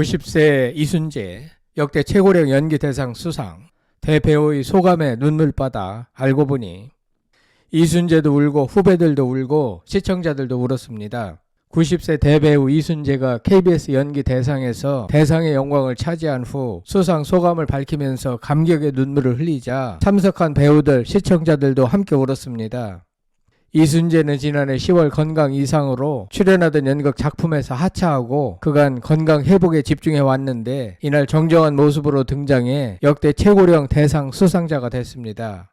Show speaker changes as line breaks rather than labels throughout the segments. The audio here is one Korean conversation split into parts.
90세 이순재 역대 최고령 연기 대상 수상. 대배우의 소감에 눈물바다. 알고 보니 이순재도 울고 후배들도 울고 시청자들도 울었습니다. 90세 대배우 이순재가 KBS 연기 대상에서 대상의 영광을 차지한 후 수상 소감을 밝히면서 감격의 눈물을 흘리자 참석한 배우들, 시청자들도 함께 울었습니다. 이순재는 지난해 10월 건강 이상으로 출연하던 연극 작품에서 하차하고 그간 건강 회복에 집중해 왔는데 이날 정정한 모습으로 등장해 역대 최고령 대상 수상자가 됐습니다.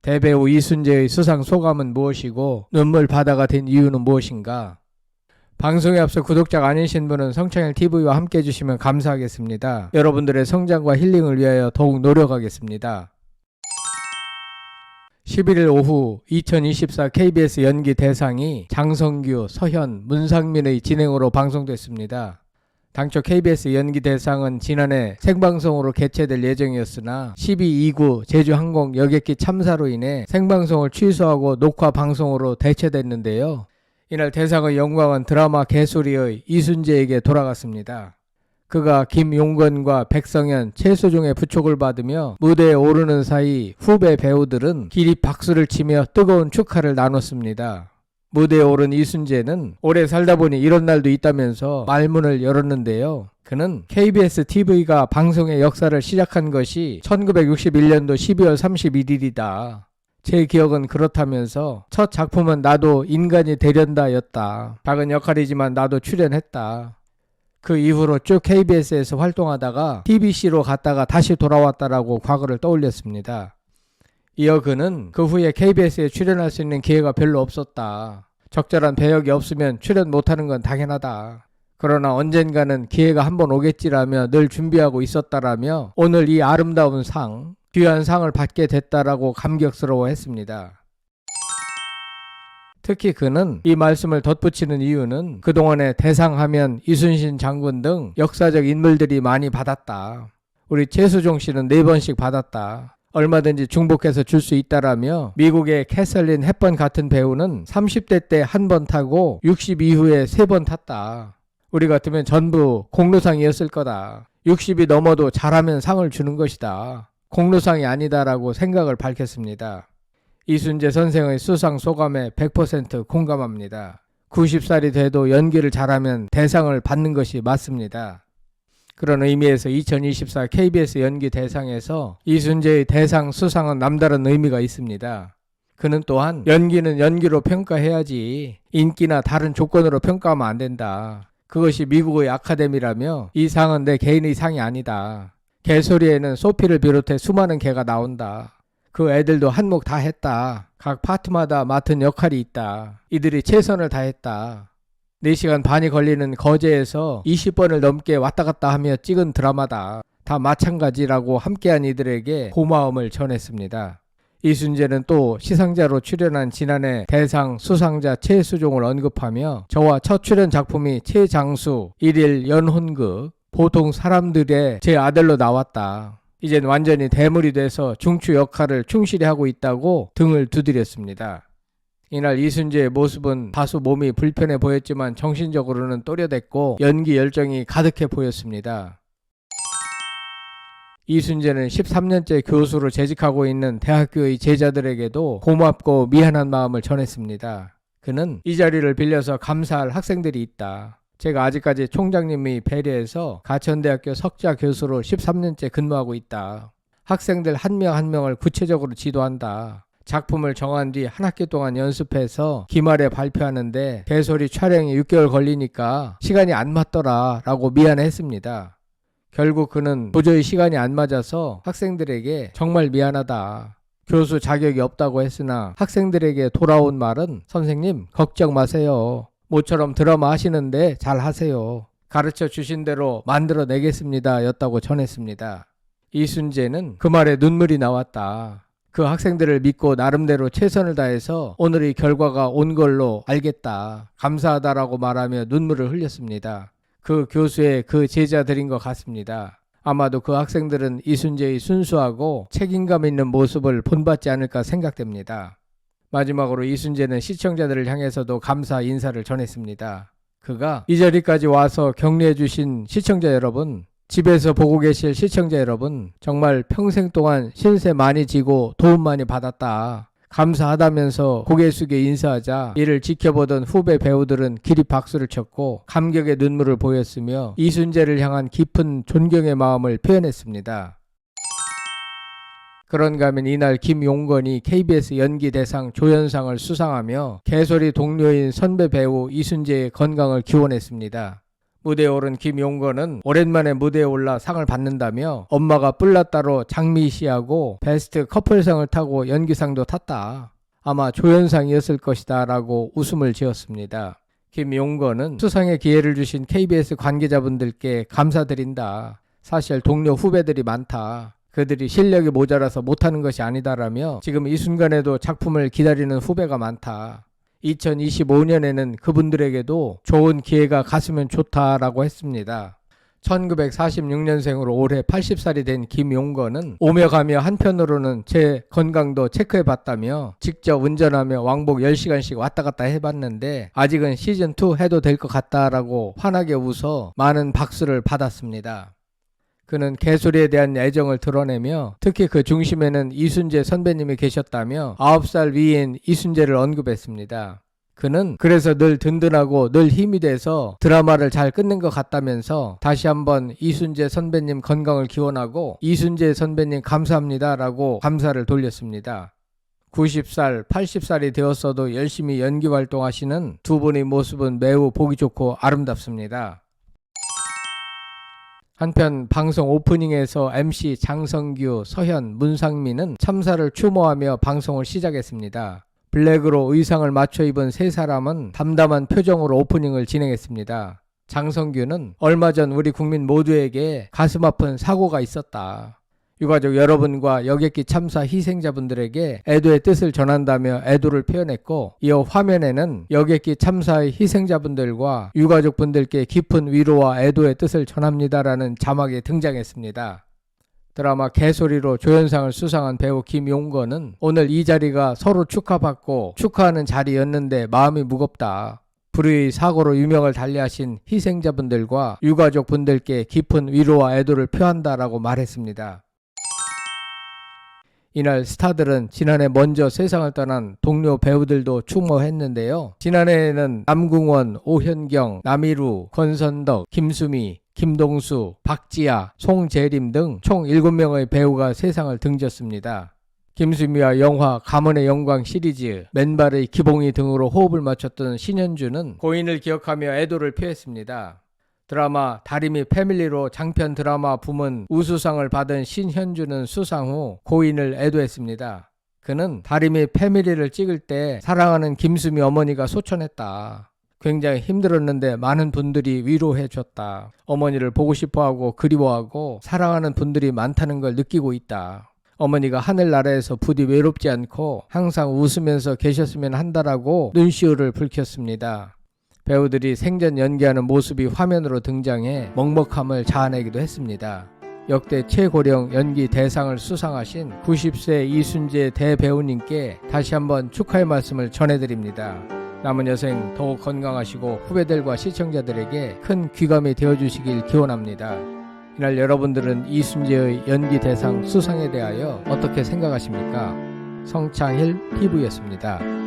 대배우 이순재의 수상 소감은 무엇이고 눈물 바다가 된 이유는 무엇인가? 방송에 앞서 구독자가 아니신 분은 성창일TV와 함께 해주시면 감사하겠습니다. 여러분들의 성장과 힐링을 위하여 더욱 노력하겠습니다. 11일 오후 2024 KBS 연기 대상이 장성규, 서현, 문상민의 진행으로 방송됐습니다. 당초 KBS 연기 대상은 지난해 생방송으로 개최될 예정이었으나 12.29 제주항공 여객기 참사로 인해 생방송을 취소하고 녹화 방송으로 대체됐는데요. 이날 대상의 영광은 드라마 개소리의 이순재에게 돌아갔습니다. 그가 김용건과 백성현, 최수종의 부촉을 받으며 무대에 오르는 사이 후배 배우들은 기립 박수를 치며 뜨거운 축하를 나눴습니다. 무대에 오른 이순재는 오래 살다 보니 이런 날도 있다면서 말문을 열었는데요. 그는 KBS TV가 방송의 역사를 시작한 것이 1961년도 12월 31일이다. 제 기억은 그렇다면서 첫 작품은 나도 인간이 되련다 였다. 작은 역할이지만 나도 출연했다. 그 이후로 쭉 KBS에서 활동하다가 TBC로 갔다가 다시 돌아왔다라고 과거를 떠올렸습니다. 이어 그는 그 후에 KBS에 출연할 수 있는 기회가 별로 없었다. 적절한 배역이 없으면 출연 못하는 건 당연하다. 그러나 언젠가는 기회가 한번 오겠지라며 늘 준비하고 있었다라며 오늘 이 아름다운 상, 귀한 상을 받게 됐다라고 감격스러워했습니다. 특히 그는 이 말씀을 덧붙이는 이유는 그동안에 대상하면 이순신 장군 등 역사적 인물들이 많이 받았다. 우리 최수종 씨는 4번씩 받았다. 얼마든지 중복해서 줄 수 있다라며 미국의 캐슬린 헵번 같은 배우는 30대 때 한 번 타고 60 이후에 3번 탔다. 우리 같으면 전부 공로상이었을 거다. 60이 넘어도 잘하면 상을 주는 것이다. 공로상이 아니다라고 생각을 밝혔습니다. 이순재 선생의 수상 소감에 100% 공감합니다. 90살이 돼도 연기를 잘하면 대상을 받는 것이 맞습니다. 그런 의미에서 2024 KBS 연기 대상에서 이순재의 대상 수상은 남다른 의미가 있습니다. 그는 또한 연기는 연기로 평가해야지 인기나 다른 조건으로 평가하면 안 된다. 그것이 미국의 아카데미라며 이 상은 내 개인의 상이 아니다. 개소리에는 소피를 비롯해 수많은 개가 나온다. 그 애들도 한몫 다 했다. 각 파트마다 맡은 역할이 있다. 이들이 최선을 다했다. 4시간 반이 걸리는 거제에서 20번을 넘게 왔다 갔다 하며 찍은 드라마다. 다 마찬가지라고 함께한 이들에게 고마움을 전했습니다. 이순재는 또 시상자로 출연한 지난해 대상 수상자 최수종을 언급하며 저와 첫 출연 작품이 최장수 1일 연혼극 보통 사람들의 제 아들로 나왔다. 이젠 완전히 대물이 돼서 중추 역할을 충실히 하고 있다고 등을 두드렸습니다. 이날 이순재의 모습은 다소 몸이 불편해 보였지만 정신적으로는 또렷했고 연기 열정이 가득해 보였습니다. 이순재는 13년째 교수로 재직하고 있는 대학교의 제자들에게도 고맙고 미안한 마음을 전했습니다. 그는 이 자리를 빌려서 감사할 학생들이 있다. 제가 아직까지 총장님의 배려해서 가천대학교 석좌 교수로 13년째 근무하고 있다. 학생들 한 명 한 명을 구체적으로 지도한다. 작품을 정한 뒤 한 학기 동안 연습해서 기말에 발표하는데 개소리 촬영이 6개월 걸리니까 시간이 안 맞더라 라고 미안했습니다. 결국 그는 도저히 시간이 안 맞아서 학생들에게 정말 미안하다. 교수 자격이 없다고 했으나 학생들에게 돌아온 말은 선생님 걱정 마세요. 모처럼 드라마 하시는데 잘 하세요. 가르쳐 주신 대로 만들어내겠습니다 였다고 전했습니다. 이순재는 그 말에 눈물이 나왔다. 그 학생들을 믿고 나름대로 최선을 다해서 오늘의 결과가 온 걸로 알겠다. 감사하다라고 말하며 눈물을 흘렸습니다. 그 교수의 그 제자들인 것 같습니다. 아마도 그 학생들은 이순재의 순수하고 책임감 있는 모습을 본받지 않을까 생각됩니다. 마지막으로 이순재는 시청자들을 향해서도 감사 인사를 전했습니다. 그가 이 자리까지 와서 격려해 주신 시청자 여러분, 집에서 보고 계실 시청자 여러분, 정말 평생 동안 신세 많이 지고 도움 많이 받았다. 감사하다면서 고개 숙여 인사하자 이를 지켜보던 후배 배우들은 기립 박수를 쳤고 감격의 눈물을 보였으며 이순재를 향한 깊은 존경의 마음을 표현했습니다. 그런가 하면 이날 김용건이 KBS 연기대상 조연상을 수상하며 개소리 동료인 선배 배우 이순재의 건강을 기원했습니다. 무대에 오른 김용건은 오랜만에 무대에 올라 상을 받는다며 엄마가 뿔났다로 장미 씨하고 베스트 커플상을 타고 연기상도 탔다. 아마 조연상이었을 것이다 라고 웃음을 지었습니다. 김용건은 수상의 기회를 주신 KBS 관계자분들께 감사드린다. 사실 동료 후배들이 많다. 그들이 실력이 모자라서 못하는 것이 아니다라며 지금 이 순간에도 작품을 기다리는 후배가 많다. 2025년에는 그분들에게도 좋은 기회가 갔으면 좋다라고 했습니다. 1946년생으로 올해 80살이 된 김용건은 오며 가며 한편으로는 제 건강도 체크해봤다며 직접 운전하며 왕복 10시간씩 왔다 갔다 해봤는데 아직은 시즌2 해도 될 것 같다라고 환하게 웃어 많은 박수를 받았습니다. 그는 개소리에 대한 애정을 드러내며 특히 그 중심에는 이순재 선배님이 계셨다며 9살 위인 이순재를 언급했습니다. 그는 그래서 늘 든든하고 늘 힘이 돼서 드라마를 잘 끝낸 것 같다면서 다시 한번 이순재 선배님 건강을 기원하고 이순재 선배님 감사합니다 라고 감사를 돌렸습니다. 90살, 80살이 되었어도 열심히 연기 활동하시는 두 분의 모습은 매우 보기 좋고 아름답습니다. 한편 방송 오프닝에서 MC 장성규, 서현, 문상민은 참사를 추모하며 방송을 시작했습니다. 블랙으로 의상을 맞춰 입은 세 사람은 담담한 표정으로 오프닝을 진행했습니다. 장성규는 얼마 전 우리 국민 모두에게 가슴 아픈 사고가 있었다. 유가족 여러분과 여객기 참사 희생자분들에게 애도의 뜻을 전한다며 애도를 표현했고 이어 화면에는 여객기 참사의 희생자분들과 유가족분들께 깊은 위로와 애도의 뜻을 전합니다라는 자막이 등장했습니다. 드라마 개소리로 조연상을 수상한 배우 김용건은 오늘 이 자리가 서로 축하받고 축하하는 자리였는데 마음이 무겁다. 불의의 사고로 유명을 달리하신 희생자분들과 유가족분들께 깊은 위로와 애도를 표한다라고 말했습니다. 이날 스타들은 지난해 먼저 세상을 떠난 동료 배우들도 추모했는데요. 지난해에는 남궁원, 오현경, 남희루, 권선덕, 김수미, 김동수, 박지아, 송재림 등 총 7명의 배우가 세상을 등졌습니다. 김수미와 영화 가문의 영광 시리즈, 맨발의 기봉이 등으로 호흡을 맞췄던 신현주는 고인을 기억하며 애도를 표했습니다. 드라마 다리미 패밀리로 장편 드라마 부문 우수상을 받은 신현주는 수상 후 고인을 애도했습니다. 그는 다리미 패밀리를 찍을 때 사랑하는 김수미 어머니가 소천했다. 굉장히 힘들었는데 많은 분들이 위로해 줬다. 어머니를 보고 싶어하고 그리워하고 사랑하는 분들이 많다는 걸 느끼고 있다. 어머니가 하늘나라에서 부디 외롭지 않고 항상 웃으면서 계셨으면 한다라고 눈시울을 붉혔습니다. 배우들이 생전 연기하는 모습이 화면으로 등장해 먹먹함을 자아내기도 했습니다. 역대 최고령 연기 대상을 수상하신 90세 이순재 대배우님께 다시 한번 축하의 말씀을 전해드립니다. 남은 여생 더욱 건강하시고 후배들과 시청자들에게 큰 귀감이 되어주시길 기원합니다. 이날 여러분들은 이순재의 연기 대상 수상에 대하여 어떻게 생각하십니까? 성창일 TV였습니다.